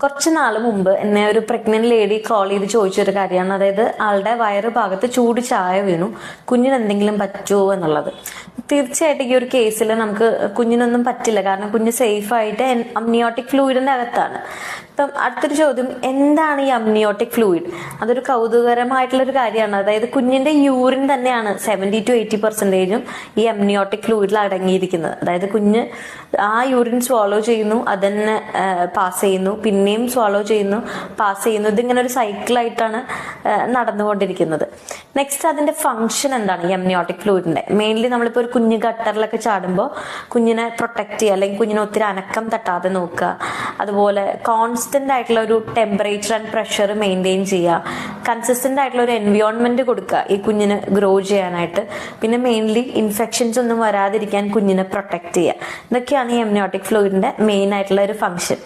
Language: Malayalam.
കുറച്ച് നാൾ മുമ്പ് എന്നെ ഒരു പ്രഗ്നന്റ് ലേഡി കോൾ ചെയ്ത് ചോദിച്ചൊരു കാര്യമാണ്. അതായത് ആളുടെ വയറ് ഭാഗത്ത് ചൂട് ചായ വീണു, കുഞ്ഞിന് എന്തെങ്കിലും പറ്റുമോ എന്നുള്ളത്. തീർച്ചയായിട്ടും ഈ ഒരു കേസിൽ നമുക്ക് കുഞ്ഞിനൊന്നും പറ്റില്ല, കാരണം കുഞ്ഞ് സേഫ് ആയിട്ട് അമ്നിയോട്ടിക് ഫ്ലൂയിഡിന്റെ അകത്താണ്. ഇപ്പം അടുത്തൊരു ചോദ്യം, എന്താണ് ഈ അമ്നിയോട്ടിക് ഫ്ലൂയിഡ്? അതൊരു കൗതുകരമായിട്ടുള്ളൊരു കാര്യമാണ്. അതായത് കുഞ്ഞിന്റെ യൂറിൻ തന്നെയാണ് 70 to 80% ഈ അമ്നിയോട്ടിക് ഫ്ലൂയിഡിൽ അടങ്ങിയിരിക്കുന്നത്. അതായത് കുഞ്ഞ് ആ യൂറിൻ swallow ചെയ്യുന്നു, അതന്നെ പാസ് ചെയ്യുന്നു, പിന്നെയും swallow ചെയ്യുന്നു, പാസ് ചെയ്യുന്നു. ഇതിങ്ങനെ ഒരു സൈക്കിളായിട്ടാണ് നടന്നുകൊണ്ടിരിക്കുന്നത്. നെക്സ്റ്റ് അതിന്റെ ഫംഗ്ഷൻ എന്താണ് ഈ അമ്നിയോട്ടിക് ഫ്ലൂയിഡിന്റെ? മെയിൻലി നമ്മളിപ്പോൾ ഒരു കുഞ്ഞ് ഗട്ടറിലൊക്കെ ചാടുമ്പോൾ കുഞ്ഞിനെ പ്രൊട്ടക്ട് ചെയ്യുക, അല്ലെങ്കിൽ കുഞ്ഞിനെ ഒത്തിരി അനക്കം തട്ടാതെ നോക്കുക. അതുപോലെ കോൺസ്റ്റന്റ് ആയിട്ടുള്ള ഒരു ടെമ്പറേച്ചർ ആൻഡ് പ്രഷർ മെയിൻറ്റെയിൻ ചെയ്യുക. കൺസിസ്റ്റന്റ് ആയിട്ടുള്ള ഒരു എൻവയോൺമെന്റ് കൊടുക്കുക ഈ കുഞ്ഞിന് ഗ്രോ ചെയ്യാനായിട്ട്. പിന്നെ മെയിൻലി ഇൻഫെക്ഷൻസ് ഒന്നും വരാതിരിക്കാൻ കുഞ്ഞിനെ പ്രൊട്ടക്ട് ചെയ്യുക. ഇതൊക്കെയാണ് ഈ അമ്നിയോട്ടിക് ഫ്ലൂയിഡിന്റെ മെയിൻ ആയിട്ടുള്ള ഒരു ഫംഗ്ഷൻ.